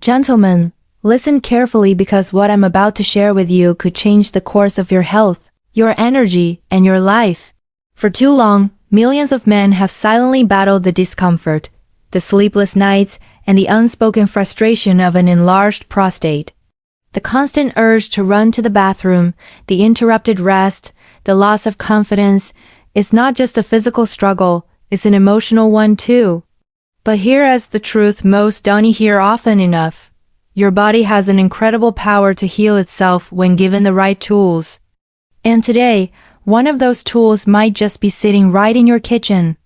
Gentlemen, listen carefully because what I'm about to share with you could change the course of your health, your energy, and your life. For too long, millions of men have silently battled the discomfort, the sleepless nights, and the unspoken frustration of an enlarged prostate. The constant urge to run to the bathroom, the interrupted rest, the loss of confidence, is not just a physical struggle, it's an emotional one too. But here is the truth most don't hear often enough. Your body has an incredible power to heal itself when given the right tools. And today, one of those tools might just be sitting right in your kitchen.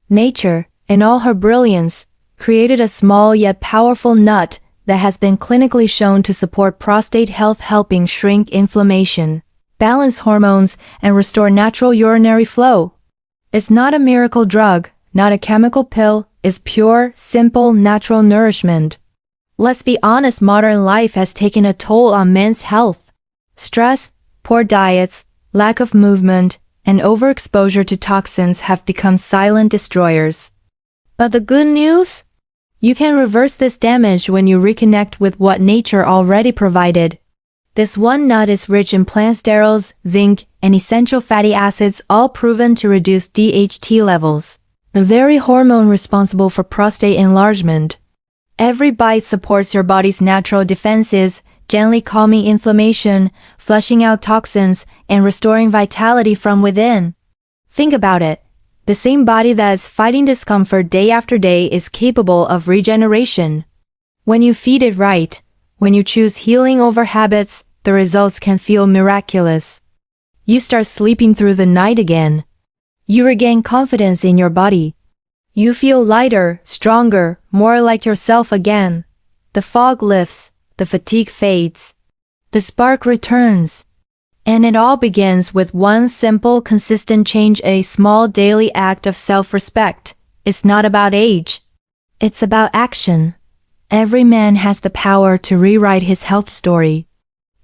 Nature, in all her brilliance, created a small yet powerful nut that has been clinically shown to support prostate health, helping shrink inflammation, balance hormones, and restore natural urinary flow. It's not a miracle drug, not a chemical pill, it's pure, simple, natural nourishment. Let's be honest, modern life has taken a toll on men's health. Stress, poor diets, lack of movement, and overexposure to toxins have become silent destroyers. But the good news? You can reverse this damage when you reconnect with what nature already provided. This one nut is rich in plant sterols, zinc, and essential fatty acids, all proven to reduce DHT levels, the very hormone responsible for prostate enlargement. Every bite supports your body's natural defenses, gently calming inflammation, flushing out toxins, and restoring vitality from within. Think about it. The same body that is fighting discomfort day after day is capable of regeneration. When you feed it right, when you choose healing over habits, the results can feel miraculous. You start sleeping through the night again. You regain confidence in your body. You feel lighter, stronger, more like yourself again. The fog lifts, the fatigue fades. The spark returns. And it all begins with one simple, consistent change, a small daily act of self-respect. It's not about age. It's about action. Every man has the power to rewrite his health story.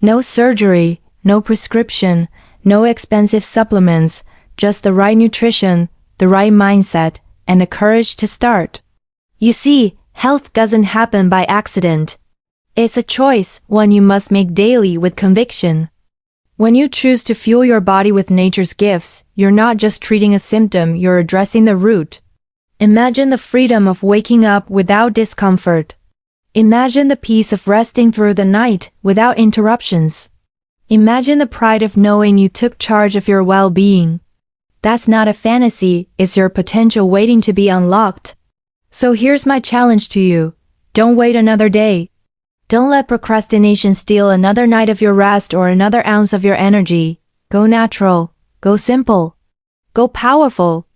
No surgery, no prescription, no expensive supplements, just the right nutrition, the right mindset, and the courage to start. You see, health doesn't happen by accident. It's a choice, one you must make daily with conviction. When you choose to fuel your body with nature's gifts, you're not just treating a symptom, you're addressing the root. Imagine the freedom of waking up without discomfort. Imagine the peace of resting through the night without interruptions. Imagine the pride of knowing you took charge of your well-being. That's not a fantasy, it's your potential waiting to be unlocked. So here's my challenge to you. Don't wait another day. Don't let procrastination steal another night of your rest or another ounce of your energy. Go natural. Go simple. Go powerful.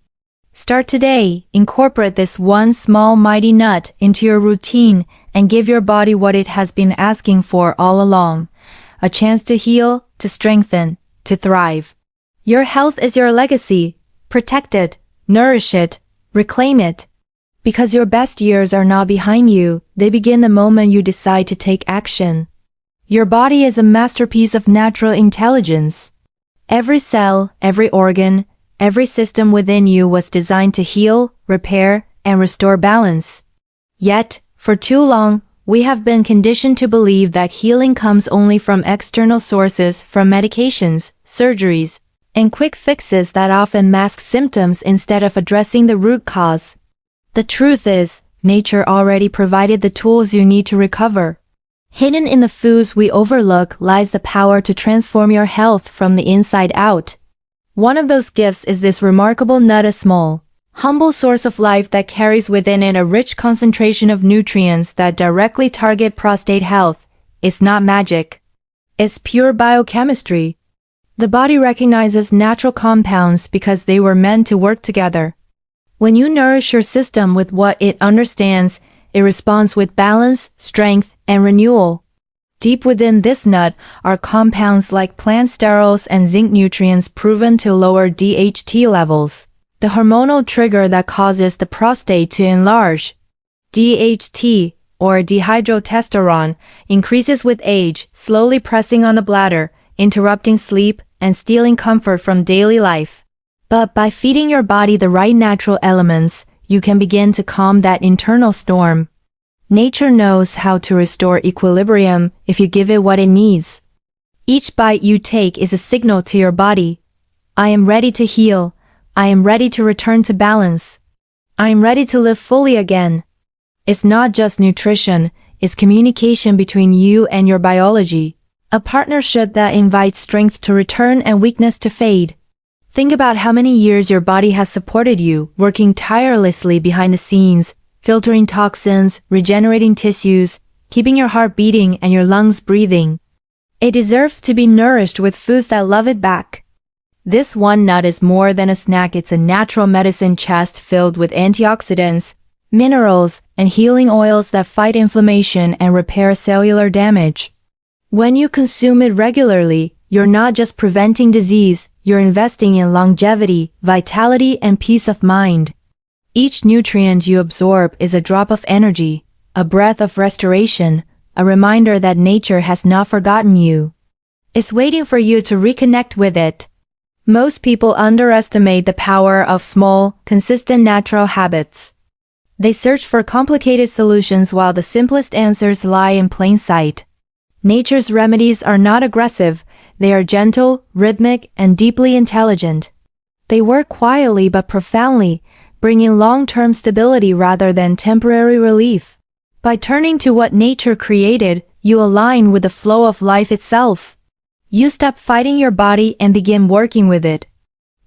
Start today. Incorporate this one small mighty nut into your routine and give your body what it has been asking for all along. A chance to heal, to strengthen, to thrive. Your health is your legacy. Protect it, nourish it, reclaim it. Because your best years are not behind you, they begin the moment you decide to take action. Your body is a masterpiece of natural intelligence. Every cell, every organ, every system within you was designed to heal, repair, and restore balance. Yet, for too long, we have been conditioned to believe that healing comes only from external sources, from medications, surgeries, and quick fixes that often mask symptoms instead of addressing the root cause. The truth is, nature already provided the tools you need to recover. Hidden in the foods we overlook lies the power to transform your health from the inside out. One of those gifts is this remarkable nut, a small, humble source of life that carries within it a rich concentration of nutrients that directly target prostate health. It's not magic. It's pure biochemistry. The body recognizes natural compounds because they were meant to work together. When you nourish your system with what it understands, it responds with balance, strength, and renewal. Deep within this nut are compounds like plant sterols and zinc, nutrients proven to lower DHT levels, the hormonal trigger that causes the prostate to enlarge. DHT, or dihydrotestosterone, increases with age, slowly pressing on the bladder, interrupting sleep, and stealing comfort from daily life. But by feeding your body the right natural elements, you can begin to calm that internal storm. Nature knows how to restore equilibrium if you give it what it needs. Each bite you take is a signal to your body. I am ready to heal. I am ready to return to balance. I am ready to live fully again. It's not just nutrition, it's communication between you and your biology. A partnership that invites strength to return and weakness to fade. Think about how many years your body has supported you, working tirelessly behind the scenes, filtering toxins, regenerating tissues, keeping your heart beating and your lungs breathing. It deserves to be nourished with foods that love it back. This one nut is more than a snack, it's a natural medicine chest filled with antioxidants, minerals, and healing oils that fight inflammation and repair cellular damage. When you consume it regularly, you're not just preventing disease, you're investing in longevity, vitality, and peace of mind. Each nutrient you absorb is a drop of energy, a breath of restoration, a reminder that nature has not forgotten you. It's waiting for you to reconnect with it. Most people underestimate the power of small, consistent natural habits. They search for complicated solutions while the simplest answers lie in plain sight. Nature's remedies are not aggressive, they are gentle, rhythmic, and deeply intelligent. They work quietly but profoundly, bringing long-term stability rather than temporary relief. By turning to what nature created, you align with the flow of life itself. You stop fighting your body and begin working with it.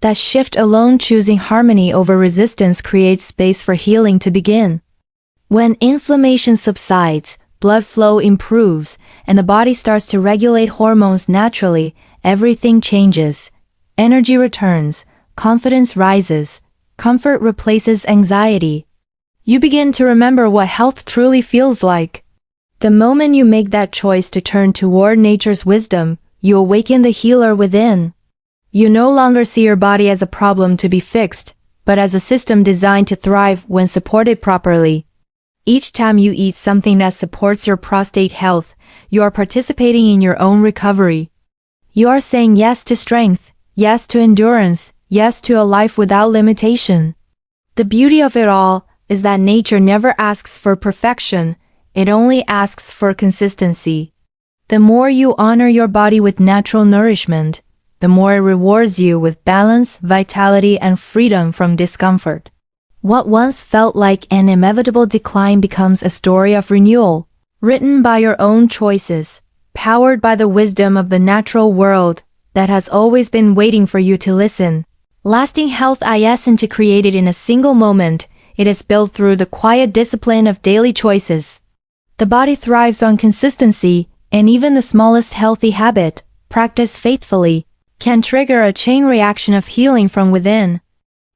That shift alone, choosing harmony over resistance, creates space for healing to begin. When inflammation subsides, blood flow improves, and the body starts to regulate hormones naturally, everything changes. Energy returns, confidence rises, comfort replaces anxiety. You begin to remember what health truly feels like. The moment you make that choice to turn toward nature's wisdom, you awaken the healer within. You no longer see your body as a problem to be fixed, but as a system designed to thrive when supported properly. Each time you eat something that supports your prostate health, you are participating in your own recovery. You are saying yes to strength, yes to endurance, yes to a life without limitation. The beauty of it all is that nature never asks for perfection, it only asks for consistency. The more you honor your body with natural nourishment, the more it rewards you with balance, vitality, and freedom from discomfort. What once felt like an inevitable decline becomes a story of renewal, written by your own choices, powered by the wisdom of the natural world that has always been waiting for you to listen. Lasting health isn't created in a single moment, it is built through the quiet discipline of daily choices. The body thrives on consistency, and even the smallest healthy habit, practiced faithfully, can trigger a chain reaction of healing from within.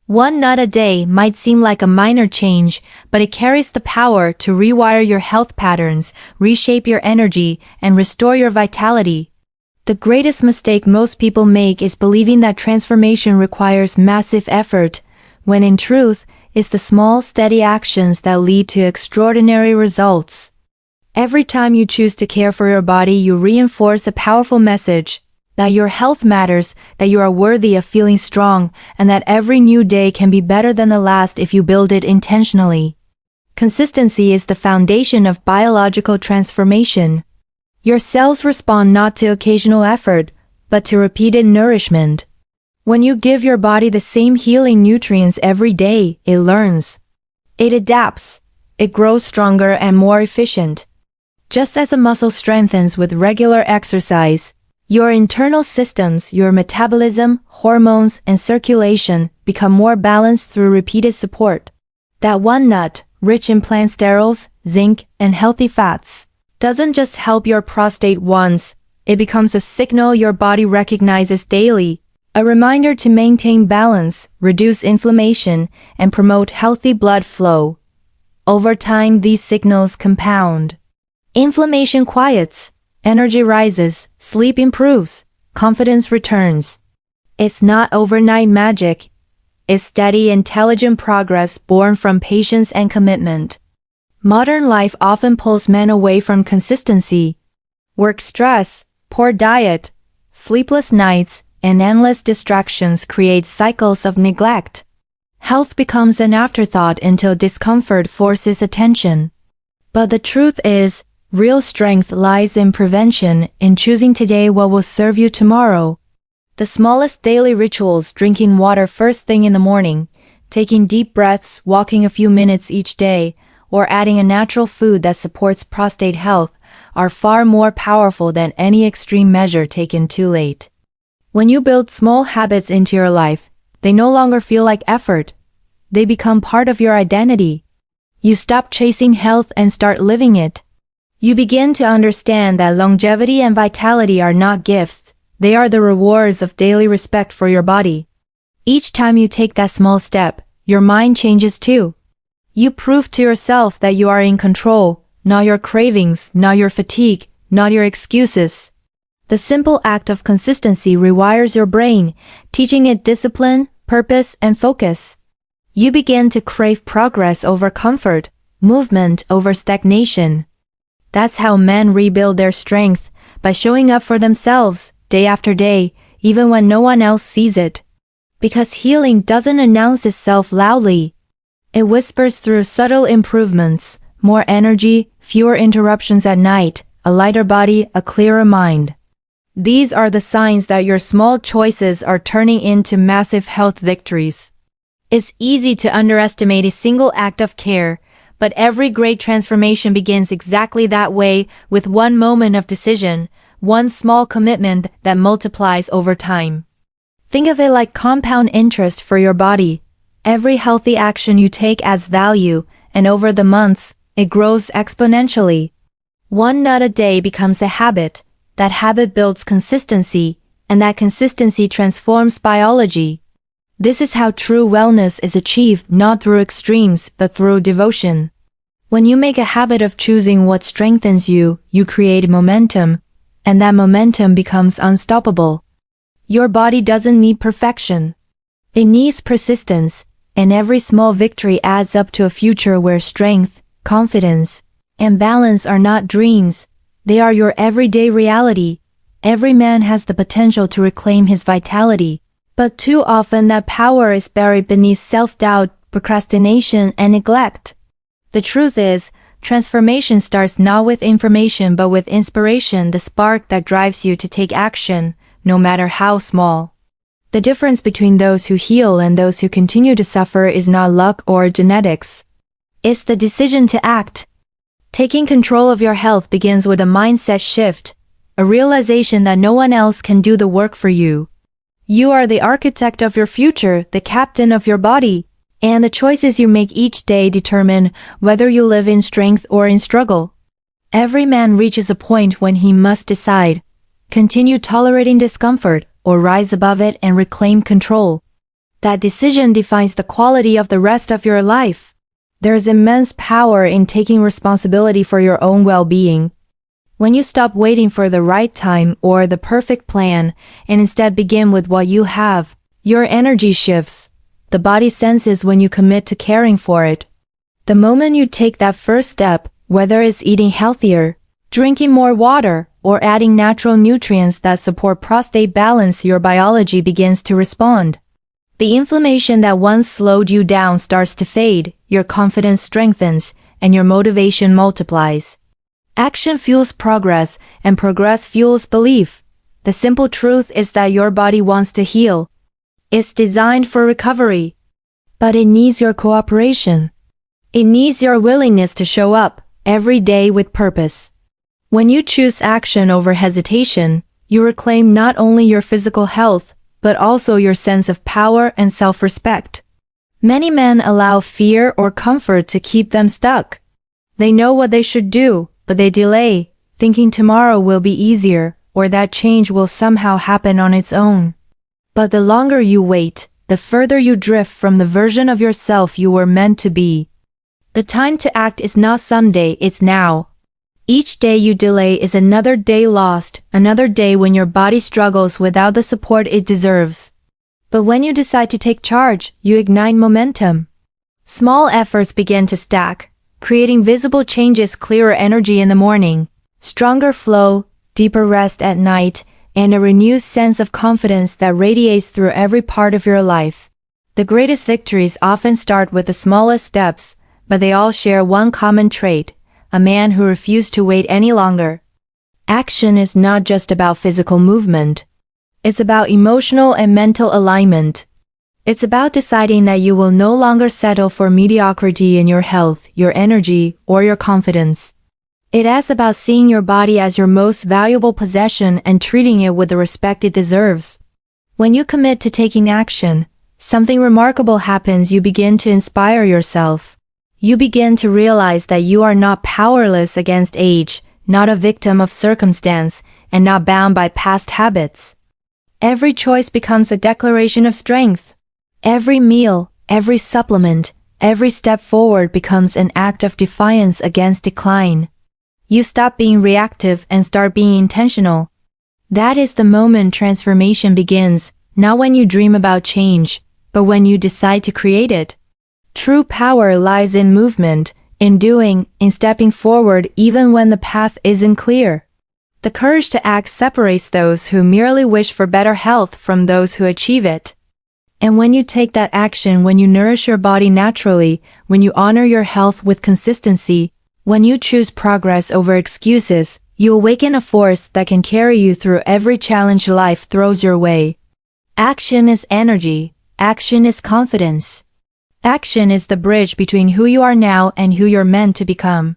One nut a day might seem like a minor change, but it carries the power to rewire your health patterns, reshape your energy, and restore your vitality. The greatest mistake most people make is believing that transformation requires massive effort, when in truth, it's the small, steady actions that lead to extraordinary results. Every time you choose to care for your body, you reinforce a powerful message that your health matters, that you are worthy of feeling strong, and that every new day can be better than the last if you build it intentionally. Consistency is the foundation of biological transformation. Your cells respond not to occasional effort, but to repeated nourishment. When you give your body the same healing nutrients every day, it learns. It adapts. It grows stronger and more efficient. Just as a muscle strengthens with regular exercise, your internal systems, your metabolism, hormones, and circulation become more balanced through repeated support. That one nut, rich in plant sterols, zinc, and healthy fats, doesn't just help your prostate once, it becomes a signal your body recognizes daily, a reminder to maintain balance, reduce inflammation, and promote healthy blood flow. Over time, these signals compound. Inflammation quiets, energy rises, sleep improves, confidence returns. It's not overnight magic. It's steady, intelligent progress born from patience and commitment. Modern life often pulls men away from consistency. Work stress, poor diet, sleepless nights, and endless distractions create cycles of neglect. Health becomes an afterthought until discomfort forces attention. But the truth is, real strength lies in prevention, in choosing today what will serve you tomorrow. The smallest daily rituals, drinking water first thing in the morning, taking deep breaths, walking a few minutes each day, or adding a natural food that supports prostate health, are far more powerful than any extreme measure taken too late. When you build small habits into your life, they no longer feel like effort. They become part of your identity. You stop chasing health and start living it. You begin to understand that longevity and vitality are not gifts, they are the rewards of daily respect for your body. Each time you take that small step, your mind changes too. You prove to yourself that you are in control, not your cravings, not your fatigue, not your excuses. The simple act of consistency rewires your brain, teaching it discipline, purpose, and focus. You begin to crave progress over comfort, movement over stagnation. That's how men rebuild their strength, by showing up for themselves, day after day, even when no one else sees it. Because healing doesn't announce itself loudly. It whispers through subtle improvements, more energy, fewer interruptions at night, a lighter body, a clearer mind. These are the signs that your small choices are turning into massive health victories. It's easy to underestimate a single act of care, but every great transformation begins exactly that way, with one moment of decision, one small commitment that multiplies over time. Think of it like compound interest for your body. Every healthy action you take adds value, and over the months, it grows exponentially. One nut a day becomes a habit. That habit builds consistency, and that consistency transforms biology. This is how true wellness is achieved, not through extremes, but through devotion. When you make a habit of choosing what strengthens you, you create momentum, and that momentum becomes unstoppable. Your body doesn't need perfection. It needs persistence, and every small victory adds up to a future where strength, confidence, and balance are not dreams, they are your everyday reality. Every man has the potential to reclaim his vitality, but too often that power is buried beneath self-doubt, procrastination, and neglect. The truth is, transformation starts not with information but with inspiration, the spark that drives you to take action, no matter how small. The difference between those who heal and those who continue to suffer is not luck or genetics. It's the decision to act. Taking control of your health begins with a mindset shift, a realization that no one else can do the work for you. You are the architect of your future, the captain of your body, and the choices you make each day determine whether you live in strength or in struggle. Every man reaches a point when he must decide, continue tolerating discomfort or rise above it and reclaim control. That decision defines the quality of the rest of your life. There's immense power in taking responsibility for your own well-being. When you stop waiting for the right time or the perfect plan and instead begin with what you have, your energy shifts. The body senses when you commit to caring for it. The moment you take that first step, whether it's eating healthier, drinking more water, or adding natural nutrients that support prostate balance, your biology begins to respond. The inflammation that once slowed you down starts to fade, your confidence strengthens, and your motivation multiplies. Action fuels progress, and progress fuels belief. The simple truth is that your body wants to heal. It's designed for recovery. But it needs your cooperation. It needs your willingness to show up every day with purpose. When you choose action over hesitation, you reclaim not only your physical health, but also your sense of power and self-respect. Many men allow fear or comfort to keep them stuck. They know what they should do, but they delay, thinking tomorrow will be easier, or that change will somehow happen on its own. But the longer you wait, the further you drift from the version of yourself you were meant to be. The time to act is not someday, it's now. Each day you delay is another day lost, another day when your body struggles without the support it deserves. But when you decide to take charge, you ignite momentum. Small efforts begin to stack, creating visible changes, clearer energy in the morning, stronger flow, deeper rest at night, and a renewed sense of confidence that radiates through every part of your life. The greatest victories often start with the smallest steps, but they all share one common trait: a man who refused to wait any longer. Action is not just about physical movement. It's about emotional and mental alignment. It's about deciding that you will no longer settle for mediocrity in your health, your energy, or your confidence. It is about seeing your body as your most valuable possession and treating it with the respect it deserves. When you commit to taking action, something remarkable happens. You begin to inspire yourself. You begin to realize that you are not powerless against age, not a victim of circumstance, and not bound by past habits. Every choice becomes a declaration of strength. Every meal, every supplement, every step forward becomes an act of defiance against decline. You stop being reactive and start being intentional. That is the moment transformation begins, not when you dream about change, but when you decide to create it. True power lies in movement, in doing, in stepping forward even when the path isn't clear. The courage to act separates those who merely wish for better health from those who achieve it. And when you take that action, when you nourish your body naturally, when you honor your health with consistency, when you choose progress over excuses, you awaken a force that can carry you through every challenge life throws your way. Action is energy. Action is confidence. Action is the bridge between who you are now and who you're meant to become.